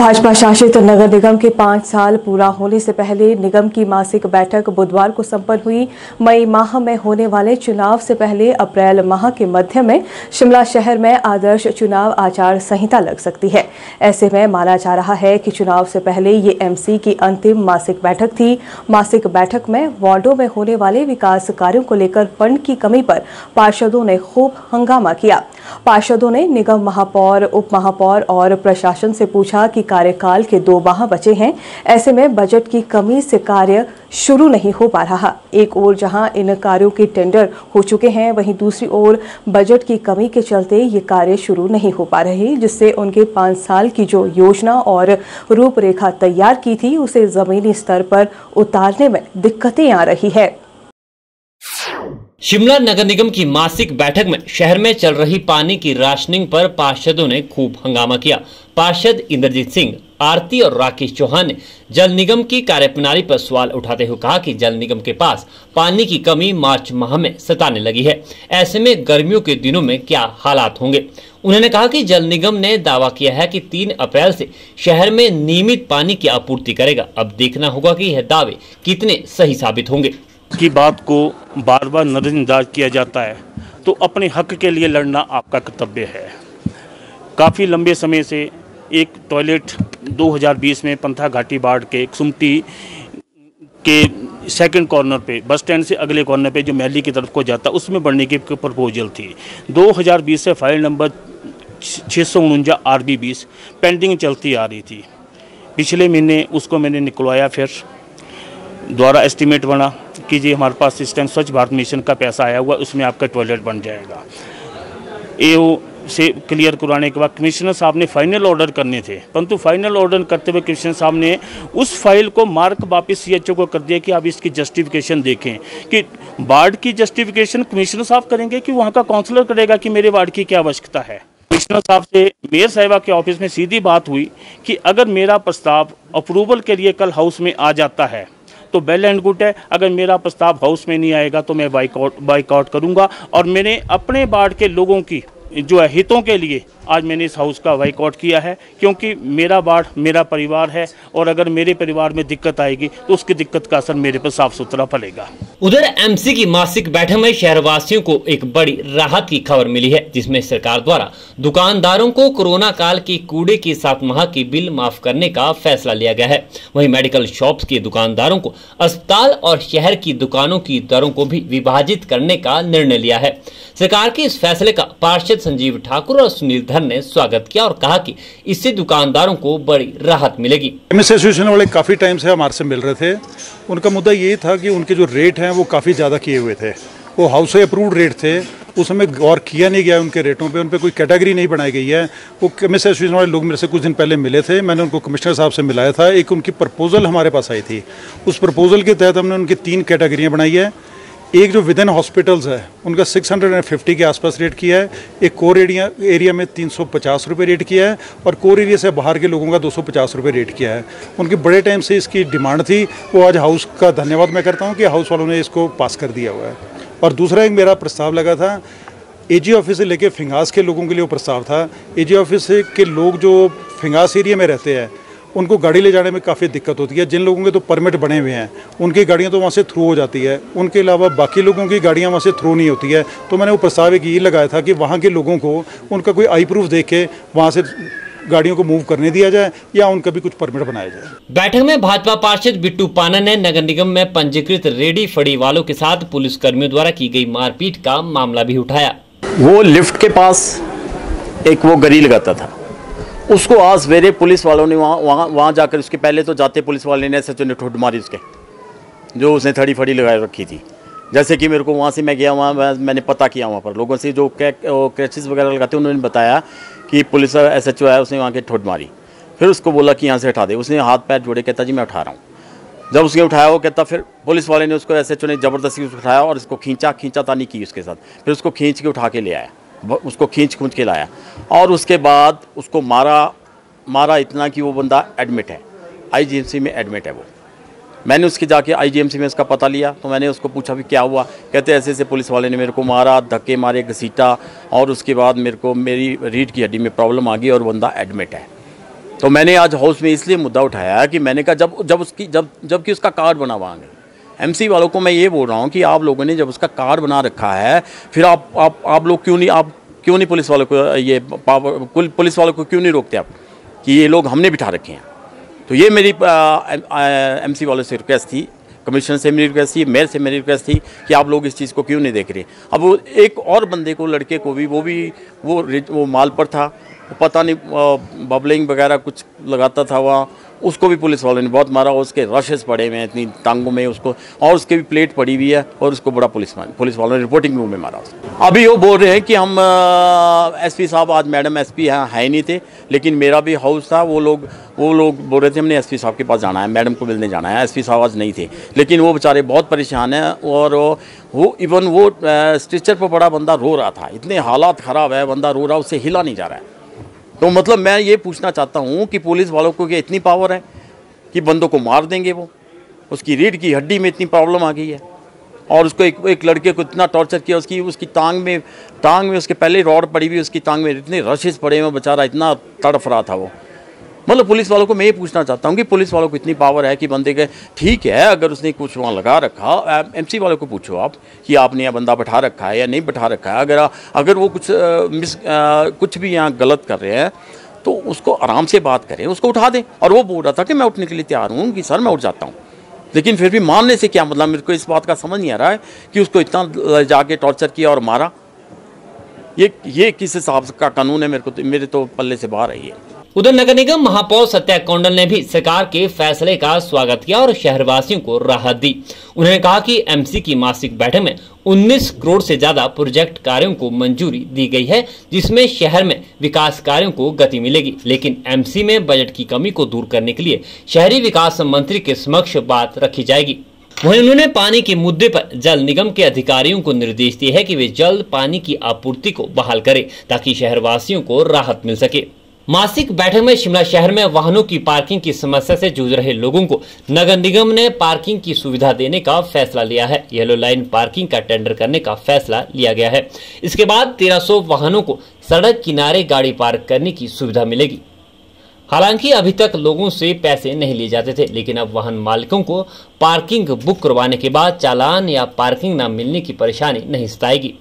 भाजपा शासित नगर निगम के 5 साल पूरा होने से पहले निगम की मासिक बैठक बुधवार को संपन्न हुई। मई माह में होने वाले चुनाव से पहले अप्रैल माह के मध्य में शिमला शहर में आदर्श चुनाव आचार संहिता लग सकती है। ऐसे में माना जा रहा है कि चुनाव से पहले ये एमसी की अंतिम मासिक बैठक थी। मासिक बैठक में वार्डों में होने वाले विकास कार्यों को लेकर फंड की कमी पर पार्षदों ने खूब हंगामा किया। पार्षदों ने निगम महापौर, उप महापौर और प्रशासन से पूछा कि कार्यकाल के 2 माह बचे हैं, ऐसे में बजट की कमी से कार्य शुरू नहीं हो पा रहा। एक ओर जहां इन कार्यों के टेंडर हो चुके हैं, वहीं दूसरी ओर बजट की कमी के चलते ये कार्य शुरू नहीं हो पा रहे, जिससे उनके 5 साल की जो योजना और रूपरेखा तैयार की थी उसे जमीनी स्तर पर उतारने में दिक्कतें आ रही है। शिमला नगर निगम की मासिक बैठक में शहर में चल रही पानी की राशनिंग पर पार्षदों ने खूब हंगामा किया। पार्षद इंद्रजीत सिंह, आरती और राकेश चौहान ने जल निगम की कार्यप्रणाली पर सवाल उठाते हुए कहा कि जल निगम के पास पानी की कमी मार्च माह में सताने लगी है। ऐसे में गर्मियों के दिनों में क्या हालात होंगे। उन्होंने कहा कि जल निगम ने दावा किया है कि 3 अप्रैल से शहर में नियमित पानी की आपूर्ति करेगा। अब देखना होगा कि यह दावे कितने सही साबित होंगे। की बात को बार बार नजरअंदाज किया जाता है तो अपने हक के लिए लड़ना आपका कर्तव्य है। काफ़ी लंबे समय से एक टॉयलेट 2020 में पंथा घाटी वार्ड के सुमटी के सेकंड कॉर्नर पे, बस स्टैंड से अगले कॉर्नर पे जो मैली की तरफ को जाता, उसमें बढ़ने की प्रपोजल थी। 2020 से फाइल नंबर 649 RB 20 पेंडिंग चलती आ रही थी। पिछले महीने उसको मैंने निकलवाया, फिर द्वारा एस्टीमेट बना कि जी हमारे पास सिस्टम स्वच्छ भारत मिशन का पैसा आया हुआ, उसमें आपका टॉयलेट बन जाएगा। एओ से क्लियर करवाने के बाद कमिश्नर साहब ने फाइनल ऑर्डर करने थे, परंतु फाइनल ऑर्डर करते हुए कमिश्नर साहब ने उस फाइल को मार्क वापस CHO को कर दिया कि आप इसकी जस्टिफिकेशन देखें। कि वार्ड की जस्टिफिकेशन कमिश्नर साहब करेंगे कि वहाँ का काउंसलर करेगा कि मेरे वार्ड की क्या आवश्यकता है। कमिश्नर साहब से मेयर साहिबा के ऑफिस में सीधी बात हुई कि अगर मेरा प्रस्ताव अप्रूवल के लिए कल हाउस में आ जाता है तो वेल एंड गुड है, अगर मेरा प्रस्ताव हाउस में नहीं आएगा तो मैं बाइकआउट करूंगा। और मैंने अपने वार्ड के लोगों की जो है हितों के लिए आज मैंने इस हाउस का बाइकआउट किया है, क्योंकि मेरा वार्ड मेरा परिवार है और अगर मेरे परिवार में दिक्कत आएगी तो उसकी दिक्कत का असर मेरे पर साफ सुथरा फलेगा। उधर एमसी की मासिक बैठक में शहरवासियों को एक बड़ी राहत की खबर मिली है, जिसमें सरकार द्वारा दुकानदारों को कोरोना काल के कूड़े के 7 माह की बिल माफ करने का फैसला लिया गया है। वहीं मेडिकल शॉप्स के दुकानदारों को अस्पताल और शहर की दुकानों की दरों को भी विभाजित करने का निर्णय लिया है। सरकार के इस फैसले का पार्षद संजीव ठाकुर और सुनील धर ने स्वागत किया और कहा कि इससे दुकानदारों को बड़ी राहत मिलेगी। एमएस एसोसिएशन वाले काफ़ी टाइम से हमारे से मिल रहे थे। उनका मुद्दा ये था कि उनके जो रेट हैं वो काफ़ी ज़्यादा किए हुए थे। वो हाउस से अप्रूव्ड रेट थे, उस समय गौर किया नहीं गया उनके रेटों पे, उन पे कोई कैटेगरी नहीं बनाई गई है। वो एमएस एसोसिएशन वाले लोग मेरे से कुछ दिन पहले मिले थे, मैंने उनको कमिश्नर साहब से मिलाया था। एक उनकी प्रपोजल हमारे पास आई थी, उस प्रपोजल के तहत हमने उनकी 3 कैटेगरियाँ बनाई है। एक जो विद इन हॉस्पिटल्स है उनका 650 के आसपास रेट किया है। एक कोर एरिया में 350 रुपये रेट किया है और कोर एरिया से बाहर के लोगों का 250 रुपये रेट किया है। उनकी बड़े टाइम से इसकी डिमांड थी, वो आज हाउस का धन्यवाद मैं करता हूँ कि हाउस वालों ने इसको पास कर दिया हुआ है। और दूसरा एक मेरा प्रस्ताव लगा था, AG ऑफिस से लेके फिंगास के लोगों के लिए वो प्रस्ताव था। AG ऑफिस के लोग जो फिंगास एरिया में रहते हैं उनको गाड़ी ले जाने में काफ़ी दिक्कत होती है। जिन लोगों के तो परमिट बने हुए हैं उनकी गाड़ियां तो वहाँ से थ्रू हो जाती है, उनके अलावा बाकी लोगों की गाड़ियां वहाँ से थ्रू नहीं होती है। तो मैंने वो प्रस्ताव एक ये लगाया था कि वहाँ के लोगों को उनका कोई आई प्रूफ देख के वहाँ से गाड़ियों को मूव करने दिया जाए या उनका भी कुछ परमिट बनाया जाए। बैठक में भाजपा पार्षद बिट्टू पाना ने नगर निगम में पंजीकृत रेडी फड़ी वालों के साथ पुलिस कर्मियों द्वारा की गई मारपीट का मामला भी उठाया। वो लिफ्ट के पास एक वो गरी लगाता था, उसको आज सवेरे पुलिस वालों ने वहाँ जाकर, उसके पहले तो जाते पुलिस वाले ने SHO ने ठोड मारी उसके, जो उसने थड़ी फड़ी लगा रखी थी। जैसे कि मेरे को वहाँ से मैं गया, वहाँ मैंने पता किया, वहाँ पर लोगों से जो क्रैचेस वगैरह लगाते उन्होंने बताया कि पुलिस SHO है, उसने वहाँ के ठोड मारी। फिर उसको बोला कि यहाँ से हटा दे, उसने हाथ पैर जोड़े, कहता जी मैं उठा रहा हूँ। जब उसने उठाया वो कहता, फिर पुलिस वाले ने उसको SHO ने ज़बरदस्ती उठाया और इसको खींचा तानी की उसके साथ, फिर उसको खींच के उठा के ले आया, उसको खींच के लाया और उसके बाद उसको मारा इतना कि वो बंदा एडमिट है, IGMC में एडमिट है वो। मैंने उसके जाके IGMC में उसका पता लिया, तो मैंने उसको पूछा भी क्या हुआ। कहते ऐसे पुलिस वाले ने मेरे को मारा, धक्के मारे, घसीटा और उसके बाद मेरे को मेरी रीढ़ की हड्डी में प्रॉब्लम आ गई और बंदा एडमिट है। तो मैंने आज हाउस में इसलिए मुद्दा उठाया है कि मैंने कहा जबकि उसका कार्ड बना हुआ है, एमसी वालों को मैं ये बोल रहा हूँ कि आप लोगों ने जब उसका कार्ड बना रखा है, फिर आप लोग क्यों नहीं पुलिस वालों को ये पावर, पुलिस वालों को क्यों नहीं रोकते आप कि ये लोग हमने बिठा रखे हैं। तो ये मेरी एमसी वालों से रिक्वेस्ट थी, कमिश्नर से मेरी रिक्वेस्ट थी, मेयर से मेरी रिक्वेस्ट थी कि आप लोग इस चीज़ को क्यों नहीं देख रहे। अब वो एक और बंदे को, लड़के को भी वो माल पर था, पता नहीं बबलिंग वगैरह कुछ लगाता था वहाँ, उसको भी पुलिस वालों ने बहुत मारा, उसके रशेस पड़े हुए हैं इतनी टांगों में उसको, और उसके भी प्लेट पड़ी हुई है, और उसको बड़ा पुलिस वालों ने रिपोर्टिंग रूम में मारा उसको। अभी वो बोल रहे हैं कि हम एसपी साहब, आज मैडम एसपी यहाँ है नहीं थे, लेकिन मेरा भी हाउस था, वो लोग बोल रहे थे हमने एसपी साहब के पास जाना है, मैडम को मिलने जाना है, एसपी साहब आज नहीं थे, लेकिन वो बेचारे बहुत परेशान हैं। और वो इवन वो स्ट्रेचर पर बड़ा बंदा रो रहा था, इतने हालात ख़राब है, बंदा रो रहा, उससे हिला नहीं जा रहा है। तो मतलब मैं ये पूछना चाहता हूँ कि पुलिस वालों को क्या इतनी पावर है कि बंदों को मार देंगे वो? उसकी रीढ़ की हड्डी में इतनी प्रॉब्लम आ गई है, और उसको एक लड़के को इतना टॉर्चर किया, उसकी टांग में उसके पहले रॉड पड़ी हुई, उसकी टांग में इतने रशेस पड़े हुए, बेचारा इतना तड़फ रहा था वो। मतलब पुलिस वालों को मैं ये पूछना चाहता हूँ कि पुलिस वालों को इतनी पावर है कि बंदे के, ठीक है अगर उसने कुछ वहाँ लगा रखा, एमसी वालों को पूछो आप कि आपने यह बंदा बैठा रखा है या नहीं बैठा रखा है। अगर वो कुछ भी यहाँ गलत कर रहे हैं तो उसको आराम से बात करें, उसको उठा दें। और वो बोल रहा था कि मैं उठने के लिए तैयार हूँ कि सर मैं उठ जाता हूँ, लेकिन फिर भी मानने से क्या मतलब? मेरे को इस बात का समझ नहीं आ रहा है कि उसको इतना जाके टॉर्चर किया और मारा। ये किस हिसाब का कानून है? मेरे तो पल्ले से बाहर है ये। उधर नगर निगम महापौर सत्या कौंडल ने भी सरकार के फैसले का स्वागत किया और शहरवासियों को राहत दी। उन्होंने कहा कि एमसी की मासिक बैठक में 19 करोड़ से ज्यादा प्रोजेक्ट कार्यों को मंजूरी दी गई है, जिसमें शहर में विकास कार्यों को गति मिलेगी। लेकिन एमसी में बजट की कमी को दूर करने के लिए शहरी विकास मंत्री के समक्ष बात रखी जाएगी। वहीं उन्होंने पानी के मुद्दे पर जल निगम के अधिकारियों को निर्देश दिए है कि वे जल्द पानी की आपूर्ति को बहाल करें ताकि शहरवासियों को राहत मिल सके। मासिक बैठक में शिमला शहर में वाहनों की पार्किंग की समस्या से जूझ रहे लोगों को नगर निगम ने पार्किंग की सुविधा देने का फैसला लिया है। येलो लाइन पार्किंग का टेंडर करने का फैसला लिया गया है। इसके बाद 1300 वाहनों को सड़क किनारे गाड़ी पार्क करने की सुविधा मिलेगी। हालांकि अभी तक लोगों से पैसे नहीं लिए जाते थे, लेकिन अब वाहन मालिकों को पार्किंग बुक करवाने के बाद चालान या पार्किंग न मिलने की परेशानी नहीं सताएगी।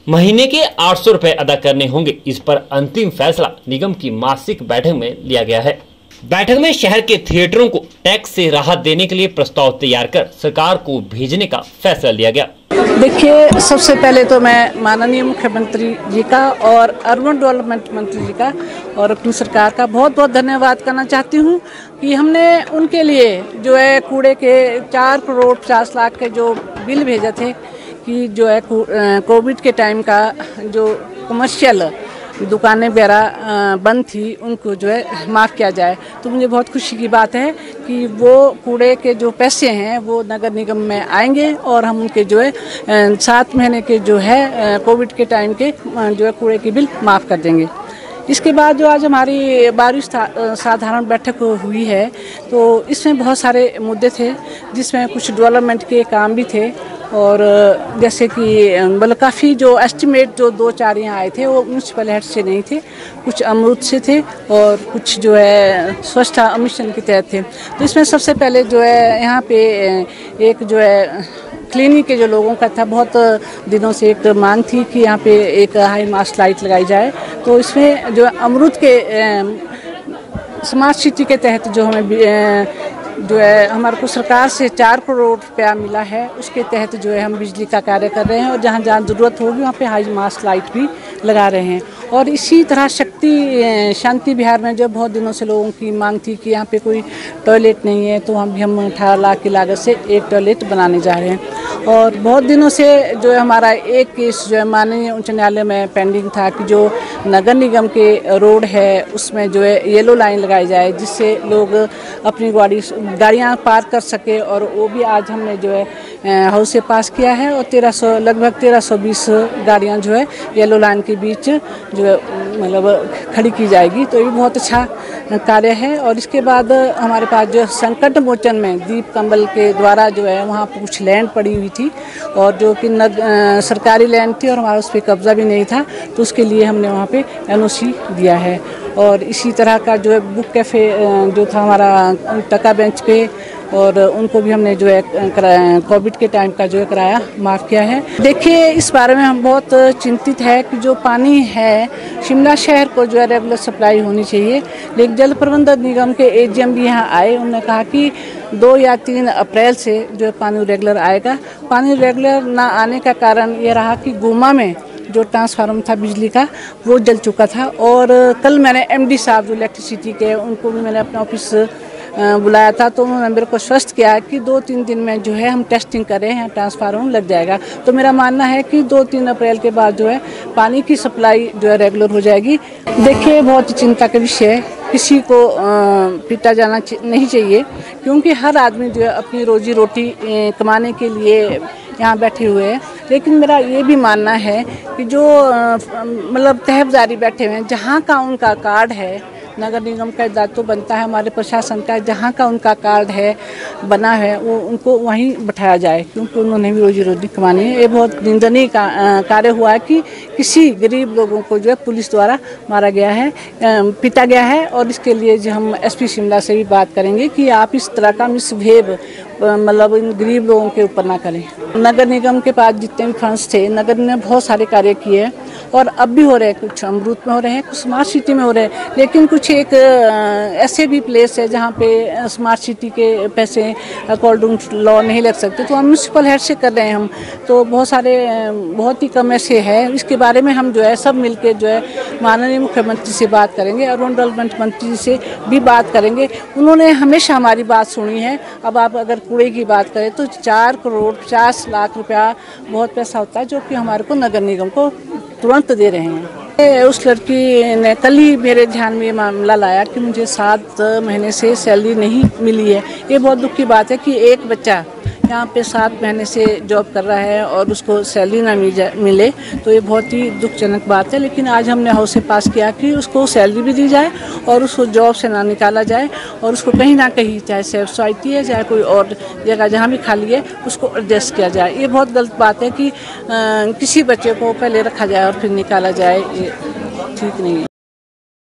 महीने के 800 रुपए अदा करने होंगे। इस पर अंतिम फैसला निगम की मासिक बैठक में लिया गया है। बैठक में शहर के थिएटरों को टैक्स से राहत देने के लिए प्रस्ताव तैयार कर सरकार को भेजने का फैसला लिया गया। देखिए, सबसे पहले तो मैं माननीय मुख्यमंत्री जी का और अर्बन डेवलपमेंट मंत्री जी का और अपनी सरकार का बहुत बहुत धन्यवाद करना चाहती हूँ कि हमने उनके लिए जो है कूड़े के 4 करोड़ 50 लाख के जो बिल भेजे थे कि जो है कोविड के टाइम का जो कमर्शियल दुकानें वगैरह बंद थी उनको जो है माफ़ किया जाए। तो मुझे बहुत खुशी की बात है कि वो कूड़े के जो पैसे हैं वो नगर निगम में आएंगे और हम उनके जो है 7 महीने के जो है कोविड के टाइम के जो है कूड़े के बिल माफ़ कर देंगे। इसके बाद जो आज हमारी 12वीं साधारण बैठक हुई है तो इसमें बहुत सारे मुद्दे थे, जिसमें कुछ डेवलपमेंट के काम भी थे। और जैसे कि मतलब काफ़ी जो एस्टिमेट जो 2-4 यहाँ आए थे वो म्यूनसिपल हेड से नहीं थे, कुछ अमरूद से थे और कुछ जो है स्वच्छता मिशन के तहत थे। तो इसमें सबसे पहले जो है यहाँ पे एक जो है क्लिनिक के जो लोगों का था, बहुत दिनों से एक मांग थी कि यहाँ पे एक हाई मास्ट लाइट लगाई जाए। तो इसमें जो अमरूद के स्मार्ट सिटी के तहत जो हमें जो है हमारे को सरकार से 4 करोड़ रुपया मिला है, उसके तहत जो है हम बिजली का कार्य कर रहे हैं और जहाँ जहाँ ज़रूरत होगी वहाँ पे हाई मास्ट लाइट भी लगा रहे हैं। और इसी तरह शांति विहार में जो बहुत दिनों से लोगों की मांग थी कि यहाँ पे कोई टॉयलेट नहीं है, तो हम 18 लाख की लागत से एक टॉयलेट बनाने जा रहे हैं। और बहुत दिनों से जो है हमारा एक केस जो है माननीय उच्च न्यायालय में पेंडिंग था कि जो नगर निगम के रोड है उसमें जो है येलो लाइन लगाई जाए, जिससे लोग अपनी गाड़ियाँ पार्क कर सके। और वो भी आज हमने जो है हाउस से पास किया है और लगभग 1320 गाड़ियाँ जो है येलो लाइन के बीच जो है मतलब खड़ी की जाएगी। तो ये भी बहुत अच्छा कार्य है। और इसके बाद हमारे पास जो संकट मोचन में दीप कमल के द्वारा जो है वहाँ पर कुछ लैंड पड़ी हुई थी और जो कि सरकारी लैंड थी और हमारा उस पर कब्जा भी नहीं था, तो उसके लिए हमने वहाँ पे NOC दिया है। और इसी तरह का जो है बुक कैफ़े जो था हमारा टका बेंच पे, और उनको भी हमने जो है कोविड के टाइम का जो है किराया माफ़ किया है। देखिए, इस बारे में हम बहुत चिंतित है कि जो पानी है शिमला शहर को जो है रेगुलर सप्लाई होनी चाहिए, लेकिन जल प्रबंधन निगम के AGM भी यहाँ आए। उन्होंने कहा कि 2 या 3 अप्रैल से जो है पानी रेगुलर आएगा। पानी रेगुलर ना आने का कारण ये रहा कि गुमा में जो ट्रांसफार्मर था बिजली का वो जल चुका था। और कल मैंने MD साहब जो इलेक्ट्रिसिटी के, उनको भी मैंने अपने ऑफिस बुलाया था, तो उन्होंने मेरे को स्पष्ट किया कि 2-3 दिन में जो है हम टेस्टिंग कर रहे हैं, ट्रांसफार्मर लग जाएगा। तो मेरा मानना है कि 2-3 अप्रैल के बाद जो है पानी की सप्लाई जो है रेगुलर हो जाएगी। देखिए, बहुत चिंता का विषय है, किसी को पीटा जाना नहीं चाहिए, क्योंकि हर आदमी जो है अपनी रोजी रोटी कमाने के लिए यहाँ बैठे हुए हैं। लेकिन मेरा ये भी मानना है कि जो मतलब तहबजारी बैठे हुए हैं, जहाँ का उनका कार्ड है, नगर निगम का दायित्व बनता है, हमारे प्रशासन का, जहाँ का उनका कार्ड है बना है वो उनको वहीं बैठाया जाए, क्योंकि उन्होंने भी रोजी रोटी कमानी है। ये बहुत निंदनीय कार्य हुआ है कि किसी गरीब लोगों को जो है पुलिस द्वारा मारा गया है, पीटा गया है। और इसके लिए जो हम SP शिमला से भी बात करेंगे कि आप इस तरह का मिसबिहेव मतलब इन गरीब लोगों के ऊपर ना करें। नगर निगम के पास जितने भी फंड्स थे, नगर ने बहुत सारे कार्य किए हैं और अब भी हो रहे हैं, कुछ अमरूद में हो रहे हैं, कुछ स्मार्ट सिटी में हो रहे हैं। लेकिन कुछ एक ऐसे भी प्लेस है जहाँ पे स्मार्ट सिटी के पैसे अकॉर्डिंग लॉ नहीं लग सकते, तो हम म्यूनसिपल हेड से कर रहे हैं हम। तो बहुत ही कम ऐसे है। इसके बारे में हम जो है सब मिलकर जो है माननीय मुख्यमंत्री से बात करेंगे, अर्बन डेवलपमेंट मंत्री से भी बात करेंगे। उन्होंने हमेशा हमारी बात सुनी है। अब आप अगर कूड़े की बात करें तो 4 करोड़ 50 लाख रुपया बहुत पैसा होता है, जो कि हमारे को नगर निगम को तुरंत दे रहे हैं। उस लड़की ने कल ही मेरे ध्यान में ये मामला लाया कि मुझे 7 महीने से सैलरी नहीं मिली है। ये बहुत दुख की बात है कि एक बच्चा यहाँ पे 7 महीने से जॉब कर रहा है और उसको सैलरी ना मिले, तो ये बहुत ही दुखजनक बात है। लेकिन आज हमने हाउस से पास किया कि उसको सैलरी भी दी जाए और उसको जॉब से ना निकाला जाए, और उसको कहीं ना कहीं, चाहे सेफ सोसाइटी है चाहे कोई और जगह जहाँ भी खाली है, उसको एडजस्ट किया जाए। ये बहुत गलत बात है कि किसी बच्चे को पहले रखा जाए और फिर निकाला जाए, ये ठीक नहीं है।